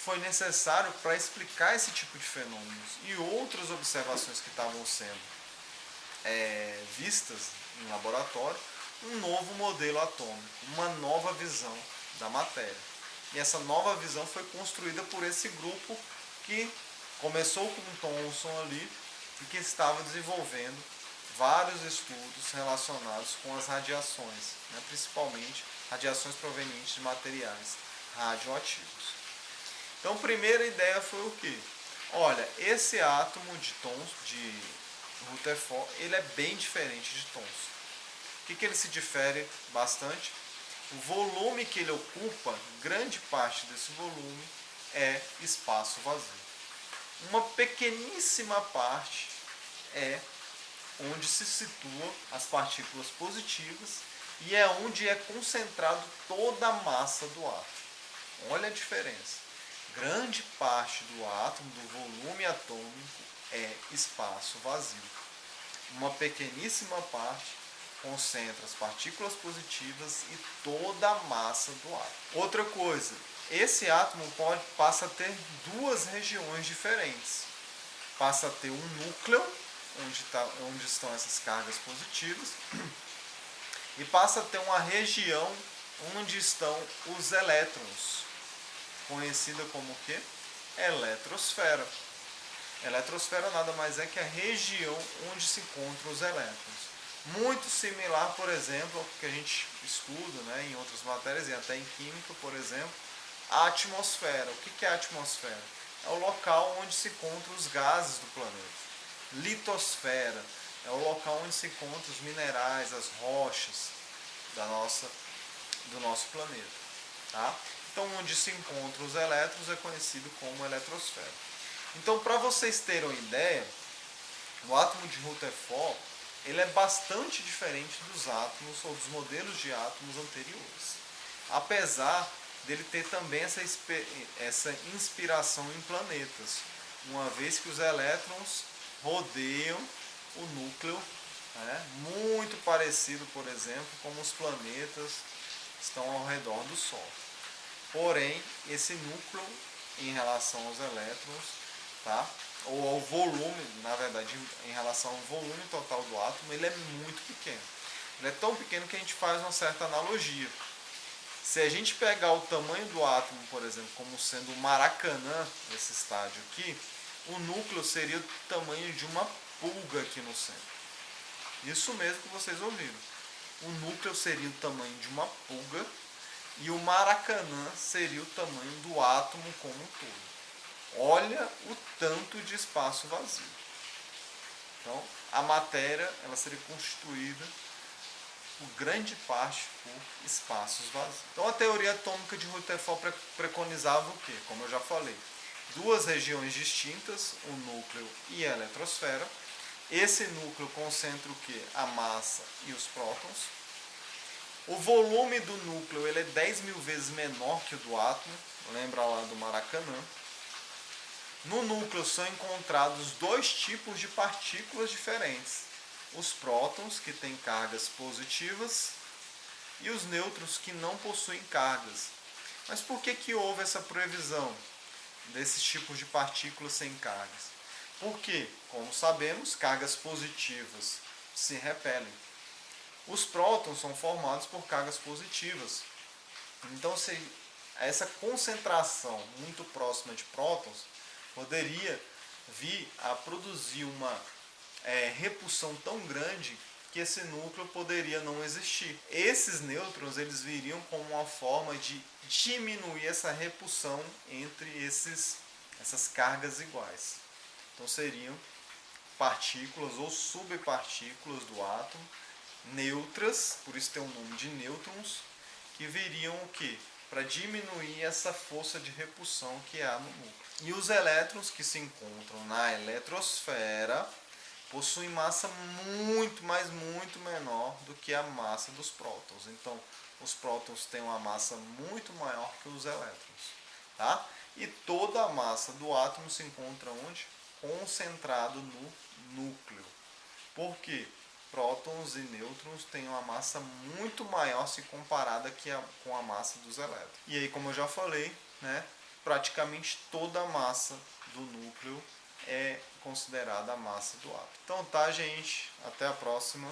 foi necessário para explicar esse tipo de fenômenos e outras observações que estavam sendo vistas em laboratório, um novo modelo atômico, uma nova visão da matéria. E essa nova visão foi construída por esse grupo que começou com o Thomson ali e que estava desenvolvendo vários estudos relacionados com as radiações, né, principalmente radiações provenientes de materiais radioativos. Então, a primeira ideia foi o quê? Olha, esse átomo de Rutherford, ele é bem diferente de Thomson. O que ele se difere bastante? O volume que ele ocupa, grande parte desse volume é espaço vazio. Uma pequeníssima parte é onde se situam as partículas positivas e é onde é concentrado toda a massa do átomo. Olha a diferença. Grande parte do átomo, do volume atômico, é espaço vazio. Uma pequeníssima parte concentra as partículas positivas e toda a massa do átomo. Outra coisa, esse átomo passa a ter duas regiões diferentes. Passa a ter um núcleo, onde estão essas cargas positivas, e passa a ter uma região onde estão os elétrons, conhecida como o quê? Eletrosfera. Eletrosfera nada mais é que a região onde se encontram os elétrons. Muito similar, por exemplo, ao que a gente estuda, né, em outras matérias e até em química, por exemplo, a atmosfera. O que é a atmosfera? É o local onde se encontram os gases do planeta. Litosfera é o local onde se encontram os minerais, as rochas do nosso planeta. Tá? Então, onde se encontram os elétrons é conhecido como eletrosfera. Então, para vocês terem uma ideia, o átomo de Rutherford ele é bastante diferente dos átomos ou dos modelos de átomos anteriores. Apesar dele ter também essa inspiração em planetas, uma vez que os elétrons rodeiam o núcleo, né, muito parecido, por exemplo, como os planetas estão ao redor do Sol. Porém, esse núcleo, em relação aos elétrons, tá, ou ao volume, na verdade, em relação ao volume total do átomo, ele é muito pequeno. Ele é tão pequeno que a gente faz uma certa analogia. Se a gente pegar o tamanho do átomo, por exemplo, como sendo o Maracanã, esse estádio aqui, o núcleo seria o tamanho de uma pulga aqui no centro. Isso mesmo que vocês ouviram. O núcleo seria o tamanho de uma pulga e o Maracanã seria o tamanho do átomo como um todo. Olha o tanto de espaço vazio. Então, a matéria ela seria constituída por grande parte por espaços vazios. Então, a teoria atômica de Rutherford preconizava o quê? Como eu já falei, duas regiões distintas, o núcleo e a eletrosfera. Esse núcleo concentra o quê? A massa e os prótons. O volume do núcleo ele é 10.000 vezes menor que o do átomo, lembra lá do Maracanã. No núcleo são encontrados dois tipos de partículas diferentes. Os prótons, que têm cargas positivas, e os nêutrons, que não possuem cargas. Mas por que houve essa previsão desses tipos de partículas sem cargas? Porque, como sabemos, cargas positivas se repelem. Os prótons são formados por cargas positivas. Então, se essa concentração muito próxima de prótons poderia vir a produzir uma repulsão tão grande que esse núcleo poderia não existir. Esses nêutrons eles viriam como uma forma de diminuir essa repulsão entre essas cargas iguais. Então seriam partículas ou subpartículas do átomo, neutras, por isso tem o nome de nêutrons, que viriam o quê? Para diminuir essa força de repulsão que há no núcleo. E os elétrons que se encontram na eletrosfera possuem massa muito, mas muito menor do que a massa dos prótons. Então, os prótons têm uma massa muito maior que os elétrons. Tá? E toda a massa do átomo se encontra onde? Concentrado no núcleo. Por quê? Prótons e nêutrons têm uma massa muito maior se comparada com a massa dos elétrons. E aí, como eu já falei, né, praticamente toda a massa do núcleo é considerada a massa do átomo. Então tá, gente, até a próxima.